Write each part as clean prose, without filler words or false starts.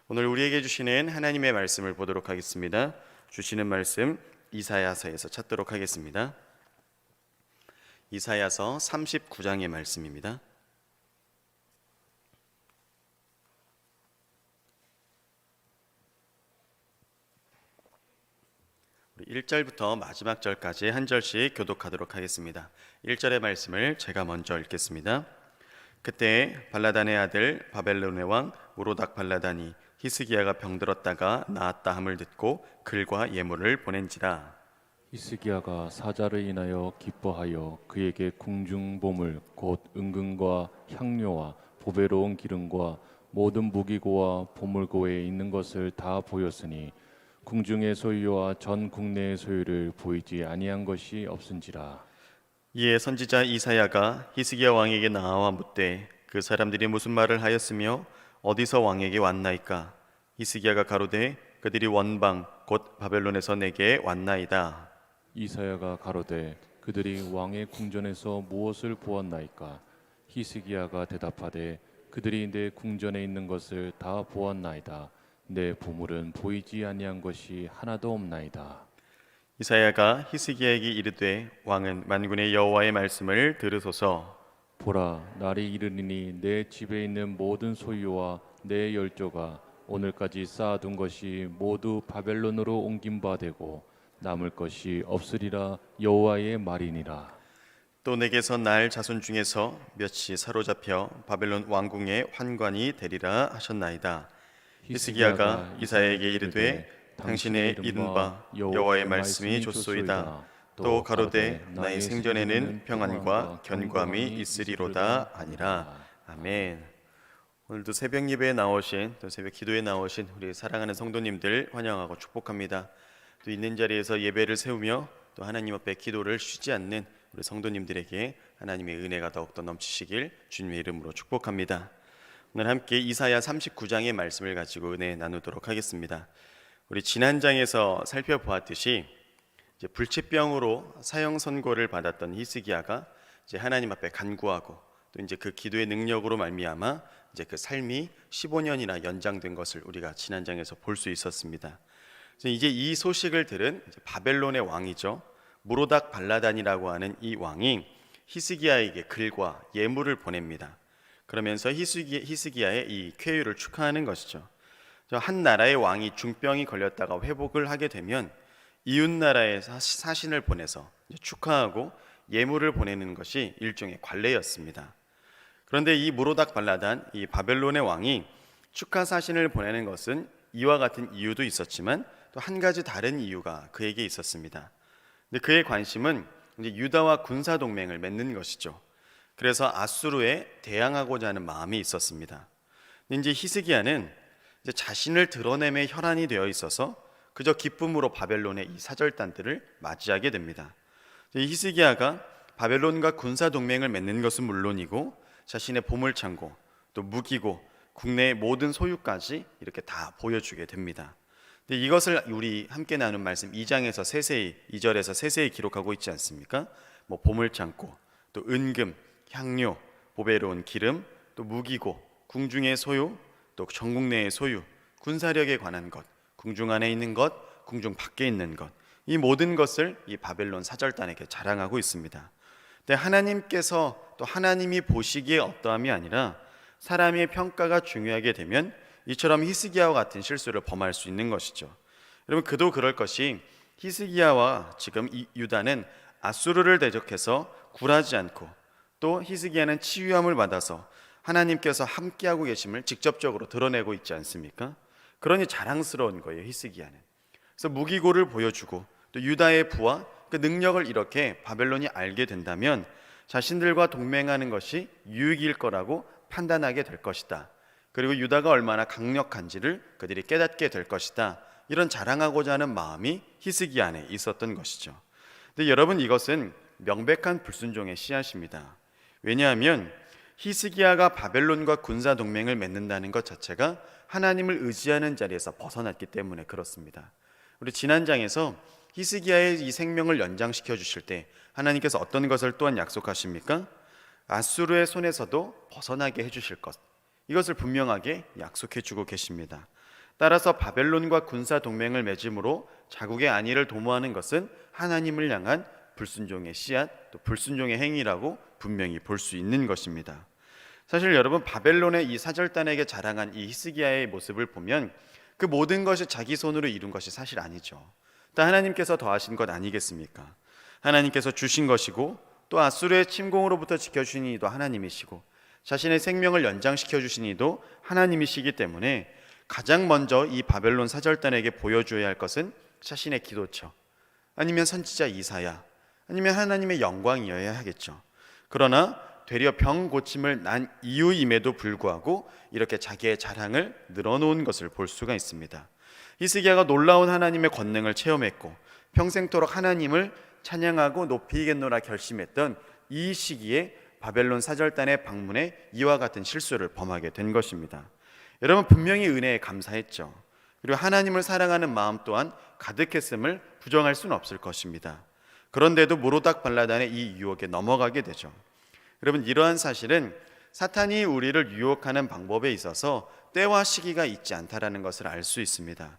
오늘 우리에게 주시는 하나님의 말씀을 보도록 하겠습니다. 주시는 말씀 이사야서에서 찾도록 하겠습니다. 이사야서 39장의 말씀입니다. 우리 1절부터 마지막 절까지 한 절씩 교독하도록 하겠습니다. 1절의 말씀을 제가 먼저 읽겠습니다. 그때 발라단의 아들 바벨론의 왕 무로닥 발라단이 히스기야가 병들었다가 나았다 함을 듣고 글과 예물을 보낸지라. 히스기야가 사자를 인하여 기뻐하여 그에게 궁중보물 곧 은금과 향료와 보배로운 기름과 모든 무기고와 보물고에 있는 것을 다 보였으니 궁중의 소유와 전 국내의 소유를 보이지 아니한 것이 없은지라. 이에 선지자 이사야가 히스기야 왕에게 나와 묻되 그 사람들이 무슨 말을 하였으며 어디서 왕에게 왔나이까? 히스기야가 가로되 그들이 원방 곧 바벨론에서 내게 왔나이다. 이사야가 가로되 그들이 왕의 궁전에서 무엇을 보았나이까? 히스기야가 대답하되 그들이 내 궁전에 있는 것을 다 보았나이다. 내 보물은 보이지 아니한 것이 하나도 없나이다. 이사야가 히스기야에게 이르되 왕은 만군의 여호와의 말씀을 들으소서. 보라, 날이 이르리니 내 집에 있는 모든 소유와 내 열조가 오늘까지 쌓아둔 것이 모두 바벨론으로 옮긴 바 되고 남을 것이 없으리라. 여호와의 말이니라. 또 내게서 날 자손 중에서 몇이 사로잡혀 바벨론 왕궁의 환관이 되리라 하셨나이다. 히스기야가 이사야에게 이르되 당신의 이른바 여호와의 말씀이 좋소이다. 또 가로되 나의 생전에는 평안과 견고함이 있으리로다 아니라. 아멘. 오늘도 새벽 예배에 나오신, 또 새벽 기도에 나오신 우리 사랑하는 성도님들 환영하고 축복합니다. 또 있는 자리에서 예배를 세우며 또 하나님 앞에 기도를 쉬지 않는 우리 성도님들에게 하나님의 은혜가 더욱더 넘치시길 주님의 이름으로 축복합니다. 오늘 함께 이사야 39장의 말씀을 가지고 은혜 나누도록 하겠습니다. 우리 지난 장에서 살펴보았듯이 이제 불치병으로 사형 선고를 받았던 히스기야가 이제 하나님 앞에 간구하고 또 이제 그 기도의 능력으로 말미암아 이제 그 삶이 15년이나 연장된 것을 우리가 지난 장에서 볼 수 있었습니다. 그래서 이제 이 소식을 들은 이제 바벨론의 왕이죠, 무로닥 발라단이라고 하는 이 왕이 히스기야에게 글과 예물을 보냅니다. 그러면서 히스기야의 이 쾌유를 축하하는 것이죠. 한 나라의 왕이 중병이 걸렸다가 회복을 하게 되면 이웃 나라에 사신을 보내서 축하하고 예물을 보내는 것이 일종의 관례였습니다. 그런데 이 무로닥 발라단, 이 바벨론의 왕이 축하 사신을 보내는 것은 이와 같은 이유도 있었지만 또 한 가지 다른 이유가 그에게 있었습니다. 근데 그의 관심은 이제 유다와 군사 동맹을 맺는 것이죠. 그래서 아수르에 대항하고자 하는 마음이 있었습니다. 근데 이제 히스기야는 이제 자신을 드러냄에 혈안이 되어 있어서 그저 기쁨으로 바벨론의 이 사절단들을 맞이하게 됩니다. 히스기야가 바벨론과 군사 동맹을 맺는 것은 물론이고 자신의 보물창고, 또 무기고, 국내의 모든 소유까지 이렇게 다 보여주게 됩니다. 근데 이것을 우리 함께 나눈 말씀 2장에서 세세히, 2절에서 세세히 기록하고 있지 않습니까? 뭐 보물창고, 또 은금, 향료, 보배로운 기름, 또 무기고, 궁중의 소유, 또 전국 내의 소유, 군사력에 관한 것, 궁중 안에 있는 것, 궁중 밖에 있는 것, 이 모든 것을 이 바벨론 사절단에게 자랑하고 있습니다. 근데 하나님께서 또 하나님이 보시기에 어떠함이 아니라 사람의 평가가 중요하게 되면 이처럼 히스기야와 같은 실수를 범할 수 있는 것이죠. 여러분, 그도 그럴 것이 히스기야와 지금 이 유다는 아수르를 대적해서 굴하지 않고 또 히스기야는 치유함을 받아서 하나님께서 함께하고 계심을 직접적으로 드러내고 있지 않습니까? 그러니 자랑스러운 거예요, 히스기야는. 그래서 무기고를 보여주고 또 유다의 부와 그 능력을 이렇게 바벨론이 알게 된다면 자신들과 동맹하는 것이 유익일 거라고 판단하게 될 것이다. 그리고 유다가 얼마나 강력한지를 그들이 깨닫게 될 것이다. 이런 자랑하고자 하는 마음이 히스기야 안에 있었던 것이죠. 근데 여러분, 이것은 명백한 불순종의 씨앗입니다. 왜냐하면 히스기야가 바벨론과 군사 동맹을 맺는다는 것 자체가 하나님을 의지하는 자리에서 벗어났기 때문에 그렇습니다. 우리 지난 장에서 히스기야의 이 생명을 연장시켜 주실 때 하나님께서 어떤 것을 또한 약속하십니까? 아수르의 손에서도 벗어나게 해주실 것, 이것을 분명하게 약속해 주고 계십니다. 따라서 바벨론과 군사 동맹을 맺음으로 자국의 안위를 도모하는 것은 하나님을 향한 불순종의 씨앗, 또 불순종의 행위라고 분명히 볼 수 있는 것입니다. 사실 여러분, 바벨론의 이 사절단에게 자랑한 이 히스기야의 모습을 보면 그 모든 것이 자기 손으로 이룬 것이 사실 아니죠. 또 하나님께서 더하신 것 아니겠습니까? 하나님께서 주신 것이고, 또 아수르의 침공으로부터 지켜주신 이도 하나님이시고, 자신의 생명을 연장시켜 주신 이도 하나님이시기 때문에 가장 먼저 이 바벨론 사절단에게 보여줘야 할 것은 자신의 기도처, 아니면 선지자 이사야, 아니면 하나님의 영광이어야 하겠죠. 그러나 되려 병 고침을 난 이유임에도 불구하고 이렇게 자기의 자랑을 늘어놓은 것을 볼 수가 있습니다. 히스기야가 놀라운 하나님의 권능을 체험했고 평생토록 하나님을 찬양하고 높이겠노라 결심했던 이 시기에 바벨론 사절단의 방문에 이와 같은 실수를 범하게 된 것입니다. 여러분, 분명히 은혜에 감사했죠. 그리고 하나님을 사랑하는 마음 또한 가득했음을 부정할 수는 없을 것입니다. 그런데도 모로닥 발라단의 이 유혹에 넘어가게 되죠. 여러분, 이러한 사실은 사탄이 우리를 유혹하는 방법에 있어서 때와 시기가 있지 않다라는 것을 알 수 있습니다.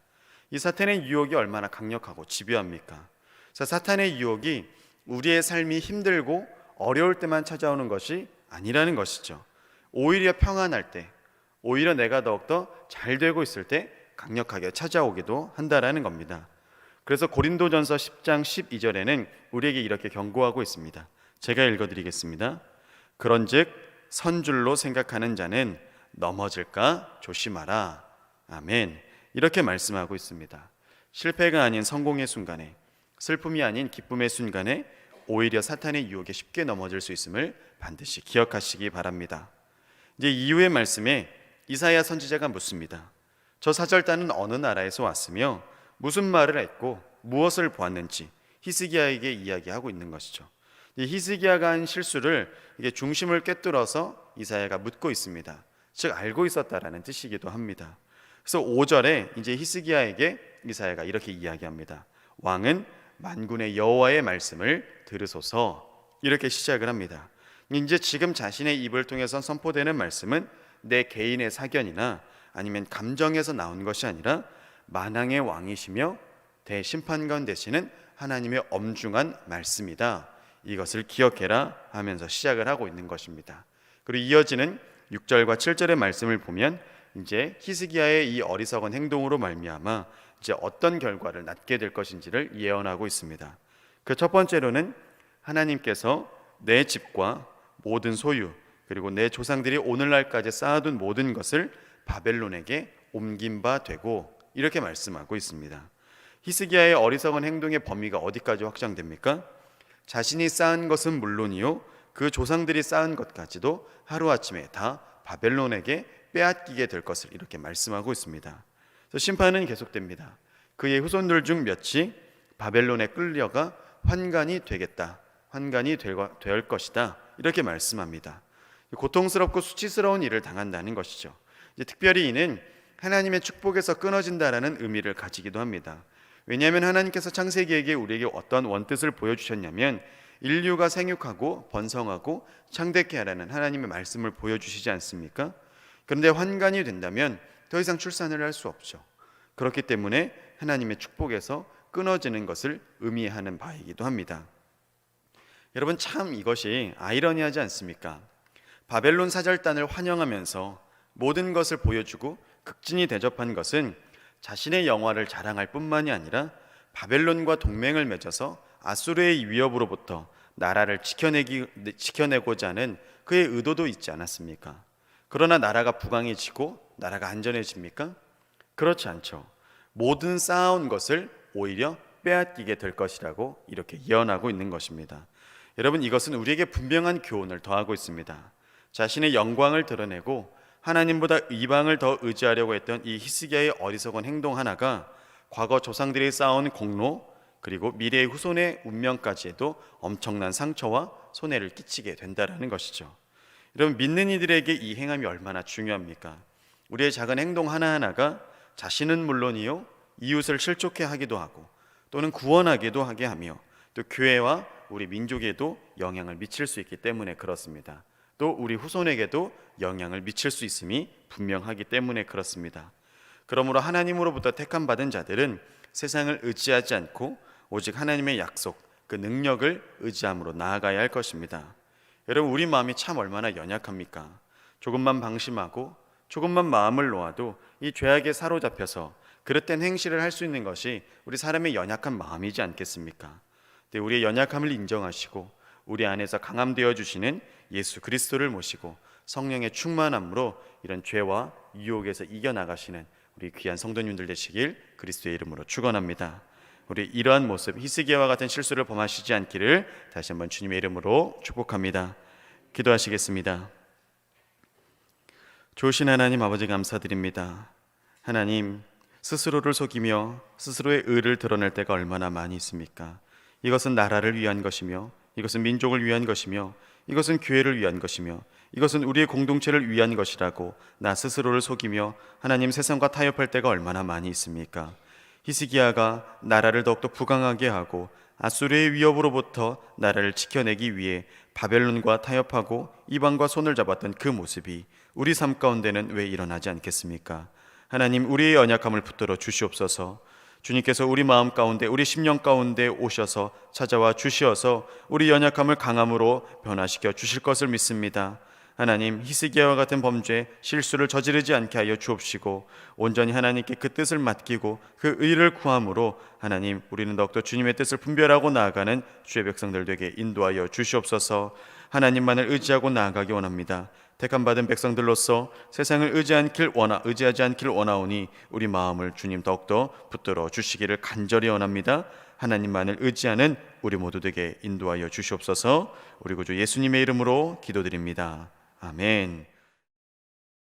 이 사탄의 유혹이 얼마나 강력하고 집요합니까? 사탄의 유혹이 우리의 삶이 힘들고 어려울 때만 찾아오는 것이 아니라는 것이죠. 오히려 평안할 때, 오히려 내가 더욱더 잘 되고 있을 때 강력하게 찾아오기도 한다라는 겁니다. 그래서 고린도전서 10장 12절에는 우리에게 이렇게 경고하고 있습니다. 제가 읽어드리겠습니다. 그런즉 선줄로 생각하는 자는 넘어질까 조심하라. 아멘. 이렇게 말씀하고 있습니다. 실패가 아닌 성공의 순간에, 슬픔이 아닌 기쁨의 순간에 오히려 사탄의 유혹에 쉽게 넘어질 수 있음을 반드시 기억하시기 바랍니다. 이제 이후의 말씀에 이사야 선지자가 묻습니다. 저 사절단은 어느 나라에서 왔으며 무슨 말을 했고 무엇을 보았는지 히스기야에게 이야기하고 있는 것이죠. 히스기야가 한 실수를 이게 중심을 꿰뚫어서 이사야가 묻고 있습니다. 즉 알고 있었다라는 뜻이기도 합니다. 그래서 5절에 이제 히스기야에게 이사야가 이렇게 이야기합니다. 왕은 만군의 여호와의 말씀을 들으소서. 이렇게 시작을 합니다. 이제 지금 자신의 입을 통해서 선포되는 말씀은 내 개인의 사견이나 아니면 감정에서 나온 것이 아니라 만왕의 왕이시며 대심판관 되시는 하나님의 엄중한 말씀이다. 이것을 기억해라 하면서 시작을 하고 있는 것입니다. 그리고 이어지는 6절과 7절의 말씀을 보면 이제 히스기야의 이 어리석은 행동으로 말미암아 이제 어떤 결과를 낳게 될 것인지를 예언하고 있습니다. 그 첫 번째로는 하나님께서 내 집과 모든 소유, 그리고 내 조상들이 오늘날까지 쌓아둔 모든 것을 바벨론에게 옮긴 바 되고, 이렇게 말씀하고 있습니다. 히스기야의 어리석은 행동의 범위가 어디까지 확장됩니까? 자신이 쌓은 것은 물론이요, 그 조상들이 쌓은 것까지도 하루아침에 다 바벨론에게 빼앗기게 될 것을 이렇게 말씀하고 있습니다. 그래서 심판은 계속됩니다. 그의 후손들 중 몇이 바벨론에 끌려가 환관이 되겠다, 환관이 될 것이다, 이렇게 말씀합니다. 고통스럽고 수치스러운 일을 당한다는 것이죠. 이제 특별히 이는 하나님의 축복에서 끊어진다라는 의미를 가지기도 합니다. 왜냐하면 하나님께서 창세기에게 우리에게 어떤 원뜻을 보여주셨냐면 인류가 생육하고 번성하고 창대케 하라는 하나님의 말씀을 보여주시지 않습니까? 그런데 환관이 된다면 더 이상 출산을 할 수 없죠. 그렇기 때문에 하나님의 축복에서 끊어지는 것을 의미하는 바이기도 합니다. 여러분, 참 이것이 아이러니하지 않습니까? 바벨론 사절단을 환영하면서 모든 것을 보여주고 극진히 대접한 것은 자신의 영화를 자랑할 뿐만이 아니라 바벨론과 동맹을 맺어서 아수르의 위협으로부터 나라를 지켜내고자 하는 그의 의도도 있지 않았습니까? 그러나 나라가 부강해지고 나라가 안전해집니까? 그렇지 않죠. 모든 쌓아온 것을 오히려 빼앗기게 될 것이라고 이렇게 예언하고 있는 것입니다. 여러분, 이것은 우리에게 분명한 교훈을 더하고 있습니다. 자신의 영광을 드러내고 하나님보다 이방을 더 의지하려고 했던 이 히스기야의 어리석은 행동 하나가 과거 조상들이 쌓아온 공로, 그리고 미래의 후손의 운명까지에도 엄청난 상처와 손해를 끼치게 된다는 것이죠. 여러분, 믿는 이들에게 이 행함이 얼마나 중요합니까? 우리의 작은 행동 하나하나가 자신은 물론이요, 이웃을 실족해 하기도 하고 또는 구원하기도 하게 하며 또 교회와 우리 민족에도 영향을 미칠 수 있기 때문에 그렇습니다. 또 우리 후손에게도 영향을 미칠 수 있음이 분명하기 때문에 그렇습니다. 그러므로 하나님으로부터 택함 받은 자들은 세상을 의지하지 않고 오직 하나님의 약속, 그 능력을 의지함으로 나아가야 할 것입니다. 여러분, 우리 마음이 참 얼마나 연약합니까? 조금만 방심하고 조금만 마음을 놓아도 이 죄악에 사로잡혀서 그릇된 행실을 할 수 있는 것이 우리 사람의 연약한 마음이지 않겠습니까? 네, 우리의 연약함을 인정하시고 우리 안에서 강함되어 주시는 예수 그리스도를 모시고 성령의 충만함으로 이런 죄와 유혹에서 이겨나가시는 우리 귀한 성도님들 되시길 그리스도의 이름으로 축원합니다. 우리 이러한 모습, 히스기야와 같은 실수를 범하시지 않기를 다시 한번 주님의 이름으로 축복합니다. 기도하시겠습니다. 좋으신 하나님 아버지, 감사드립니다. 하나님, 스스로를 속이며 스스로의 의를 드러낼 때가 얼마나 많이 있습니까? 이것은 나라를 위한 것이며, 이것은 민족을 위한 것이며, 이것은 교회를 위한 것이며, 이것은 우리의 공동체를 위한 것이라고 나 스스로를 속이며 하나님, 세상과 타협할 때가 얼마나 많이 있습니까? 히스기야가 나라를 더욱더 부강하게 하고 아수르의 위협으로부터 나라를 지켜내기 위해 바벨론과 타협하고 이방과 손을 잡았던 그 모습이 우리 삶 가운데는 왜 일어나지 않겠습니까? 하나님, 우리의 연약함을 붙들어 주시옵소서. 주님께서 우리 마음 가운데, 우리 심령 가운데 오셔서 찾아와 주시어서 우리 연약함을 강함으로 변화시켜 주실 것을 믿습니다. 하나님, 히스기야와 같은 범죄, 실수를 저지르지 않게 하여 주옵시고 온전히 하나님께 그 뜻을 맡기고 그 의를 구함으로 하나님, 우리는 더욱더 주님의 뜻을 분별하고 나아가는 주의 백성들 되게 인도하여 주시옵소서. 하나님만을 의지하고 나아가기 원합니다. 택함받은 백성들로서 세상을 의지하지 않길 원하오니 우리 마음을 주님 더욱더 붙들어 주시기를 간절히 원합니다. 하나님만을 의지하는 우리 모두 되게 인도하여 주시옵소서. 우리 구주 예수님의 이름으로 기도드립니다. 아멘.